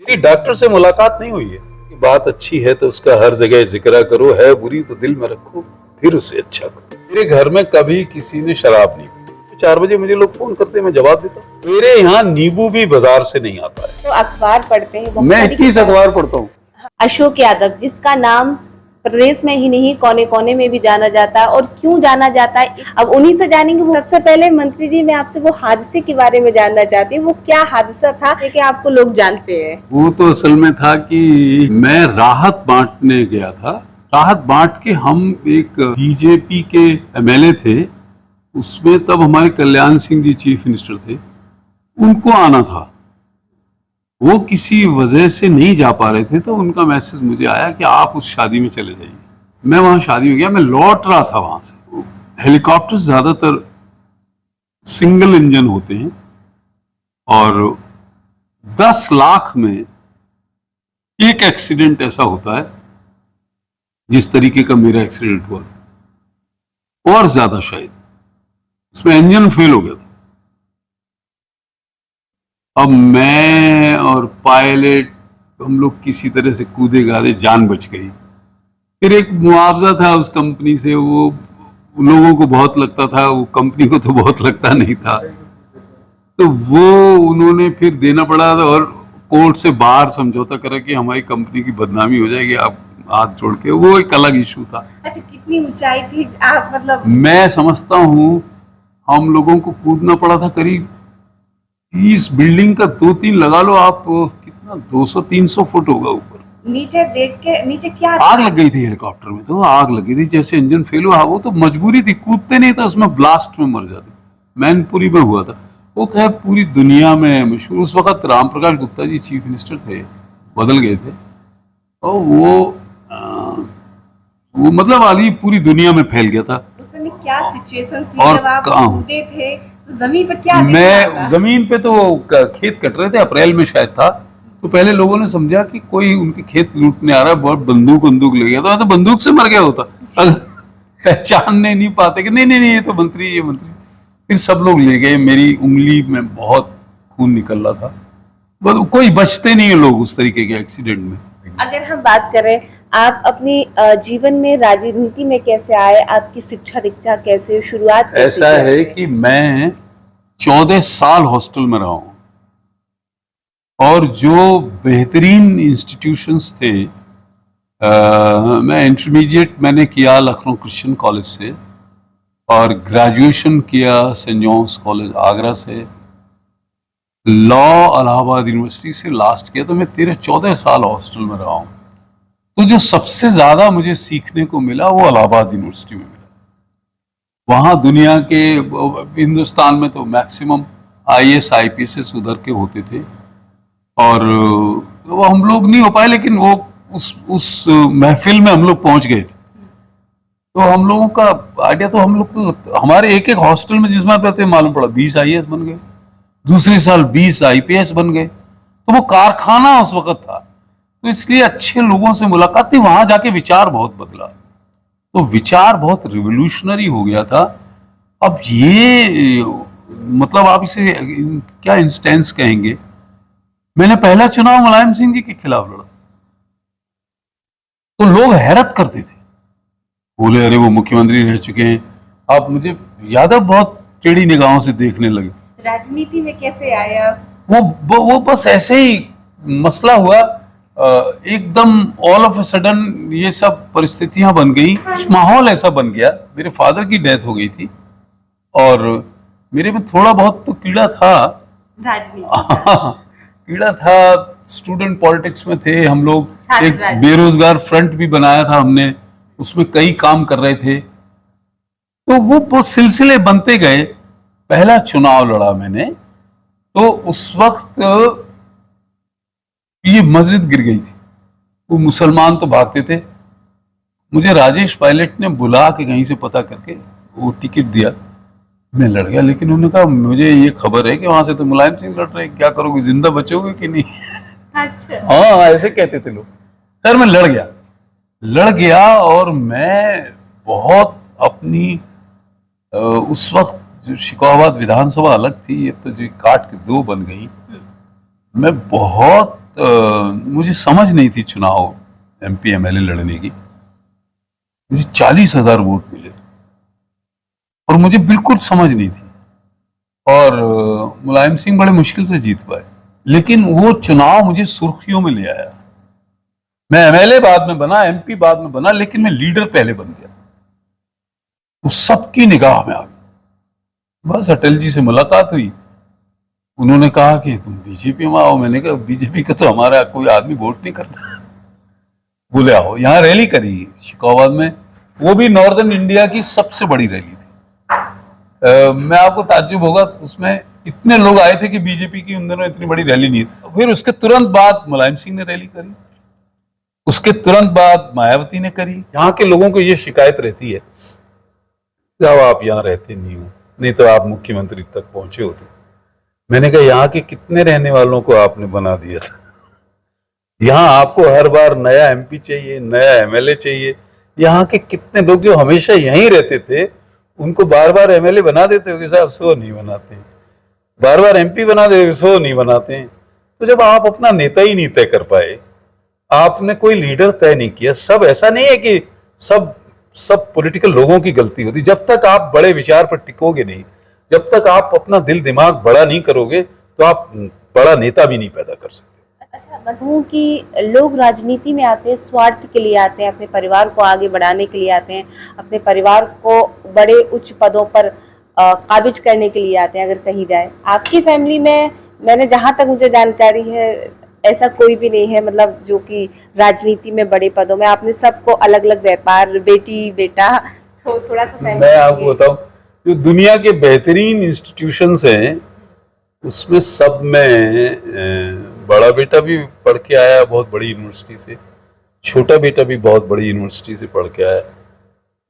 मेरी डॉक्टर से मुलाकात नहीं हुई है कि बात अच्छी है तो उसका हर जगह जिक्र करो, है बुरी तो दिल में रखो, फिर उसे अच्छा करो। मेरे घर में कभी किसी ने शराब नहीं पी। तो 4 बजे मुझे लोग फोन करते हैं, मैं जवाब देता हूँ। मेरे यहाँ नींबू भी बाजार से नहीं आता है। तो अखबार पढ़ते हैं, बहुत मैं सारी 21 किताब- अखबार पढ़ता हूँ। अशोक यादव, जिसका नाम प्रदेश में ही नहीं कोने कोने में भी जाना जाता है, और क्यों जाना जाता है अब उन्हीं से जानेंगे। वो सबसे पहले मंत्री जी, मैं आपसे वो हादसे के बारे में जानना चाहती हूँ। वो क्या हादसा था कि आपको लोग जानते हैं? वो तो असल में था कि मैं राहत बांटने गया था। राहत बांट के हम एक बीजेपी के एमएलए थे, उसमें तब हमारे कल्याण सिंह जी चीफ मिनिस्टर थे, उनको आना था। वो किसी वजह से नहीं जा पा रहे थे, तो उनका मैसेज मुझे आया कि आप उस शादी में चले जाइए। मैं वहां शादी में गया, मैं लौट रहा था वहां से। हेलीकॉप्टर ज्यादातर सिंगल इंजन होते हैं और 10 लाख में एक एक्सीडेंट ऐसा होता है जिस तरीके का मेरा एक्सीडेंट हुआ, और ज्यादा शायद। उसमें इंजन फेल हो गया था। अब मैं और पायलट हम लोग किसी तरह से कूदे गादे, जान बच गई। फिर एक मुआवजा था उस कंपनी से, वो लोगों को बहुत लगता था, वो कंपनी को तो बहुत लगता नहीं था, तो वो उन्होंने फिर देना पड़ा। और कोर्ट से बाहर समझौता करा कि हमारी कंपनी की बदनामी हो जाएगी, आप हाथ जोड़ के। वो एक अलग इशू था। अच्छा, कितनी ऊंचाई थी आप, मतलब? मैं समझता हूँ हम लोगों को कूदना पड़ा था करीब इस बिल्डिंग का 2-3 लगा लो आप, कितना 200-300 फुट होगा ऊपर। नीचे देख के, नीचे क्या आग लग गई थी हेलीकॉप्टर में, तो आग लगी थी जैसे इंजन फेल हुआ। वो तो मजबूरी थी, कूदते नहीं था उसमें, ब्लास्ट में मर जाते। मैनपुरी में हुआ था वो। खैर पूरी दुनिया में मशहूर। उस वक्त राम प्रकाश गुप्ता जी चीफ मिनिस्टर थे, बदल गए थे, और वो मतलब आली पूरी दुनिया में फैल गया था। उस समय क्या सिचुएशन थी और जब आप कूदे थे? तो जमीन पर क्या दिख रहा मैं था? जमीन पे तो खेत कट रहे थे, अप्रैल में शायद था। तो पहले लोगों ने समझा कि कोई उनके खेत लूटने आ रहा है, बहुत बंदूक ले गया। तो मैं तो बंदूक से मर गया होता अगर पहचानने नहीं पाते कि नहीं नहीं नहीं, ये तो मंत्री, ये मंत्री। फिर सब लोग ले गए, मेरी उंगली में बहुत खून निकल रहा था। बस कोई बचते नहीं है लोग उस तरीके के एक्सीडेंट में। अगर हम बात करें, आप अपनी जीवन में राजनीति में कैसे आए? आपकी शिक्षा दीक्षा कैसे, शुरुआत कैसे ऐसा की है आपने? कि मैं 14 साल हॉस्टल में रहा हूँ, और जो बेहतरीन इंस्टीट्यूशंस थे, मैं इंटरमीडिएट मैंने किया लखनऊ क्रिश्चियन कॉलेज से, और ग्रेजुएशन किया सेंट जॉन्स कॉलेज आगरा से, लॉ इलाहाबाद यूनिवर्सिटी से लास्ट किया। तो मैं 13-14 साल हॉस्टल में रहा हूँ। तो जो सबसे ज्यादा मुझे सीखने को मिला वो इलाहाबाद यूनिवर्सिटी में मिला। वहाँ दुनिया के, हिंदुस्तान में तो मैक्सिमम IAS IPS उधर के होते थे, और वो हम लोग नहीं हो पाए, लेकिन वो उस महफिल में हम लोग पहुंच गए थे। तो हम लोगों का आइडिया, तो हम लोग तो हमारे एक एक हॉस्टल में जिसमें रहते मालूम पड़ा 20 IAS बन गए, दूसरे साल 20 IPS बन गए। तो वो कारखाना उस वक्त था। तो इसलिए अच्छे लोगों से मुलाकात थी, वहां जाके विचार बहुत बदला। तो विचार बहुत रिवोल्यूशनरी हो गया था। अब ये मतलब आप इसे क्या इंस्टेंस कहेंगे, मैंने पहला चुनाव मुलायम सिंह जी के खिलाफ लड़ा, तो लोग हैरत करते थे, बोले अरे वो मुख्यमंत्री रह चुके हैं। आप मुझे यादव बहुत टेढ़ी निगाहों से देखने लगे। राजनीति में कैसे आए आप? वो बस ऐसे ही मसला हुआ, एकदम ऑल ऑफ ए सडन ये सब परिस्थितियां बन गई, माहौल ऐसा बन गया। मेरे फादर की डेथ हो गई थी, और मेरे में थोड़ा बहुत तो कीड़ा था, राजनीति कीड़ा था। स्टूडेंट पॉलिटिक्स में थे हम लोग, छात्र एक राजनीति। बेरोजगार फ्रंट भी बनाया था हमने, उसमें कई काम कर रहे थे। तो वो सिलसिले बनते गए। पहला चुनाव लड़ा मैंने, तो उस वक्त ये मस्जिद गिर गई थी, वो मुसलमान तो भागते थे। मुझे राजेश पायलट ने बुला के कहीं से पता करके वो टिकट दिया, मैं लड़ गया। लेकिन उन्होंने कहा मुझे ये खबर है कि वहां से तो मुलायम सिंह लड़ रहे, क्या करोगे, जिंदा बचोगे कि नहीं? अच्छा। हाँ, ऐसे कहते थे लोग। सर मैं लड़ गया, और मैं बहुत अपनी उस वक्त जो शिकोहाबाद विधानसभा अलग थी, ये तो जो काट के 2 बन गई, मैं बहुत मुझे समझ नहीं थी चुनाव MP MLA लड़ने की। मुझे 40,000 वोट मिले और मुझे बिल्कुल समझ नहीं थी, और मुलायम सिंह बड़े मुश्किल से जीत पाए, लेकिन वो चुनाव मुझे सुर्खियों में ले आया। मैं MLA बाद में बना, MP बाद में बना, लेकिन मैं लीडर पहले बन गया। वो सबकी निगाह में आ गया। बस अटल जी से मुलाकात हुई, उन्होंने कहा कि तुम बीजेपी में आओ। मैंने कहा बीजेपी का तो हमारा कोई आदमी वोट नहीं करता। बोले आओ। यहाँ रैली करी शिकोहाबाद में, वो भी नॉर्दर्न इंडिया की सबसे बड़ी रैली थी। मैं आपको ताज्जुब होगा, उसमें इतने लोग आए थे कि बीजेपी की उन दिनों इतनी बड़ी रैली नहीं थी। फिर उसके तुरंत बाद मुलायम सिंह ने रैली करी, उसके तुरंत बाद मायावती ने करी। यहाँ के लोगों को ये शिकायत रहती है, जब आप यहाँ रहते नहीं हो, नहीं तो आप मुख्यमंत्री तक पहुंचे होते। मैंने कहा यहाँ के कितने रहने वालों को आपने बना दिया था। यहाँ आपको हर बार नया MP चाहिए, नया MLA चाहिए। यहाँ के कितने लोग जो हमेशा यहीं रहते थे, उनको बार बार MLA बना देते हो कि साहब सो नहीं बनाते, बार बार MP बना देते सो नहीं बनाते। तो जब आप अपना नेता ही नहीं तय कर पाए, आपने कोई लीडर तय नहीं किया। सब ऐसा नहीं है कि सब पॉलिटिकल लोगों की गलती होती। जब तक आप बड़े विचार पर टिकोगे नहीं, जब तक आप अपना दिल दिमाग बड़ा नहीं करोगे, तो आप बड़ा नेता भी नहीं पैदा कर सकते। अच्छा, बताऊं कि लोग राजनीति में आते हैं, स्वार्थ के लिए आते हैं, अपने परिवार को आगे बढ़ाने के लिए आते हैं, अपने परिवार को बड़े उच्च पदों पर काबिज करने के लिए आते हैं। अगर कही जाए आपकी फैमिली में, मैंने जहाँ तक मुझे जानकारी है, ऐसा कोई भी नहीं है मतलब जो कि राजनीति में बड़े पदों में। आपने सबको अलग अलग व्यापार, बेटी बेटा, तो थोड़ा सा मैं आपको बताऊं, जो दुनिया के बेहतरीन इंस्टीट्यूशंस हैं, उसमें सब में बड़ा बेटा भी पढ़ के आया बहुत बड़ी यूनिवर्सिटी से, छोटा बेटा भी बहुत बड़ी यूनिवर्सिटी से पढ़ के आया,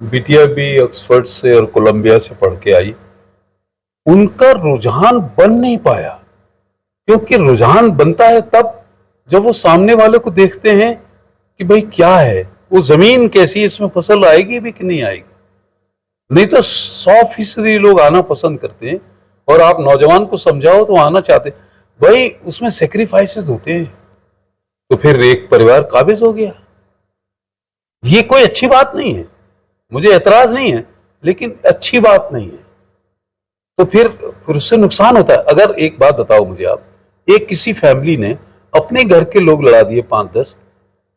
बिटिया भी ऑक्सफोर्ड से और कोलंबिया से पढ़ के आई। उनका रुझान बन नहीं पाया, क्योंकि रुझान बनता है तब जब वो सामने वाले को देखते हैं कि भाई क्या है, वो जमीन कैसी, इसमें फसल आएगी भी कि नहीं आएगी। नहीं तो 100% लोग आना पसंद करते हैं, और आप नौजवान को समझाओ तो आना चाहते हैं। भाई उसमें सेक्रीफाइसेस होते हैं, तो फिर एक परिवार काबिज हो गया। ये कोई अच्छी बात नहीं है, मुझे एतराज नहीं है, लेकिन अच्छी बात नहीं है। तो फिर उससे नुकसान होता है। अगर एक बात बताओ मुझे आप, एक किसी फैमिली ने अपने घर के लोग लड़ा दिए 5-10,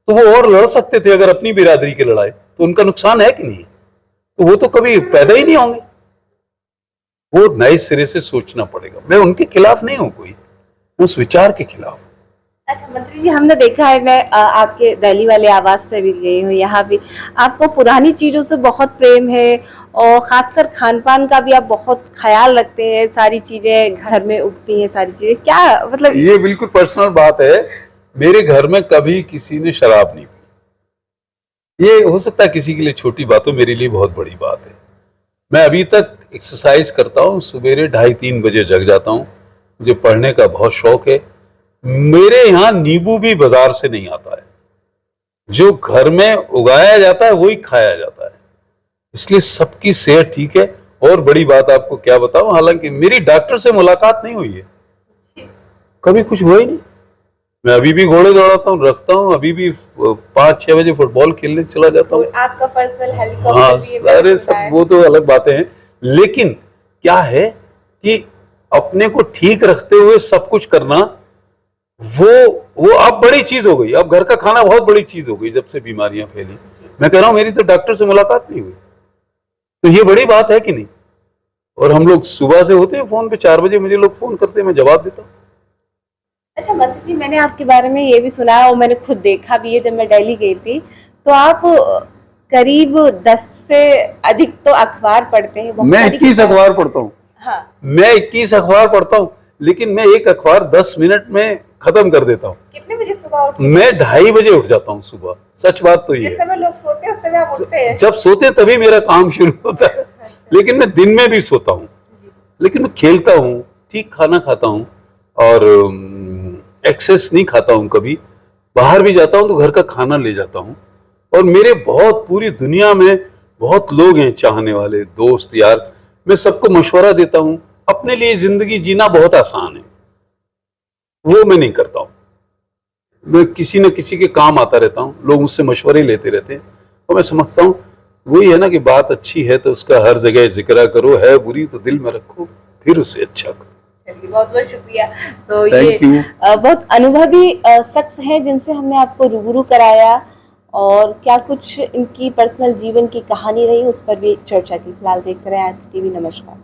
तो वो और लड़ सकते थे अगर अपनी बिरादरी के लड़ाए, तो उनका नुकसान है कि नहीं? तो वो तो कभी पैदा ही नहीं होंगे। वो नए सिरे से सोचना पड़ेगा। मैं उनके खिलाफ नहीं हूं, कोई उस विचार के खिलाफ। अच्छा मंत्री जी, हमने देखा है, मैं आपके दिल्ली वाले आवास पे भी गई हूँ, यहाँ भी आपको पुरानी चीजों से बहुत प्रेम है, और खासकर खान पान का भी आप बहुत ख्याल रखते हैं। सारी चीजें घर में उगती हैं, सारी चीजें, क्या मतलब? ये बिल्कुल पर्सनल बात है। मेरे घर में कभी किसी ने शराब नहीं पी। ये हो सकता है किसी के लिए छोटी बात हो, मेरे लिए बहुत बड़ी बात है। मैं अभी तक एक्सरसाइज करता हूँ, सवेरे 2:30-3 बजे जग जाता हूँ। मुझे पढ़ने का बहुत शौक है। मेरे यहाँ नींबू भी बाजार से नहीं आता है, जो घर में उगाया जाता है वही खाया जाता है। इसलिए सबकी सेहत ठीक है। और बड़ी बात आपको क्या बताऊं, हालांकि मेरी डॉक्टर से मुलाकात नहीं हुई है, कभी कुछ हुआ ही नहीं। मैं अभी भी घोड़े दौड़ाता हूँ, रखता हूँ, अभी भी 5-6 बजे फुटबॉल खेलने चला जाता हूँ। आपका पर्सनल हेलीकॉप्टर? हाँ, सारे सब वो तो अलग बातें हैं, लेकिन क्या है कि अपने को ठीक रखते हुए सब कुछ करना, वो अब बड़ी चीज हो गई। अब घर का खाना बहुत बड़ी चीज हो गई जब से बीमारियां फैली। मैं कह रहा हूं, मेरी तो डॉक्टर से मुलाकात नहीं हुई, तो ये बड़ी बात है कि नहीं? और हम लोग सुबह से होते हैं फोन पे, 4 बजे मुझे लोग फोन करते हैं, मैं जवाब देता हूँ। अच्छा मंत्री जी, मैंने आपके बारे में ये भी सुना है और मैंने खुद देखा भी है, जब मैं दिल्ली गई थी, तो आप करीब 10 से अधिक तो अखबार पढ़ते हैं। मैं 21 अखबार पढ़ता हूँ। हाँ। मैं 21 अखबार पढ़ता हूँ, लेकिन मैं एक अखबार 10 मिनट में खत्म कर देता हूँ। कितने बजे सुबह उठते? मैं 2:30 बजे उठ जाता हूँ सुबह। सच बात तो ये जिस समय लोग सोते हैं उस समय आप उठते हैं? जब सोते हैं तभी मेरा काम शुरू होता है। लेकिन मैं दिन में भी सोता हूँ, लेकिन मैं खेलता हूँ, ठीक खाना खाता हूँ, और एक्सेस नहीं खाता हूँ। कभी बाहर भी जाता हूँ तो घर का खाना ले जाता हूँ। और मेरे बहुत, पूरी दुनिया में बहुत लोग हैं चाहने वाले, दोस्त यार, मैं सबको मशवरा देता हूँ। अपने लिए जिंदगी जीना बहुत आसान है, वो मैं नहीं करता हूँ। मैं किसी न किसी के काम आता रहता हूँ, लोग मुझसे मशवरे लेते रहते हैं, तो मैं समझता हूँ वही है ना कि बात अच्छी है तो उसका हर जगह जिक्र करो, है बुरी तो दिल में रखो, फिर उसे अच्छा करो। चलिए, बहुत बहुत शुक्रिया। तो Thank ये you. बहुत अनुभवी शख्स हैं जिनसे हमने आपको रूबरू कराया, और क्या कुछ इनकी पर्सनल जीवन की कहानी रही उस पर भी चर्चा की। फिलहाल देखते रहे आरती टीवी। नमस्कार।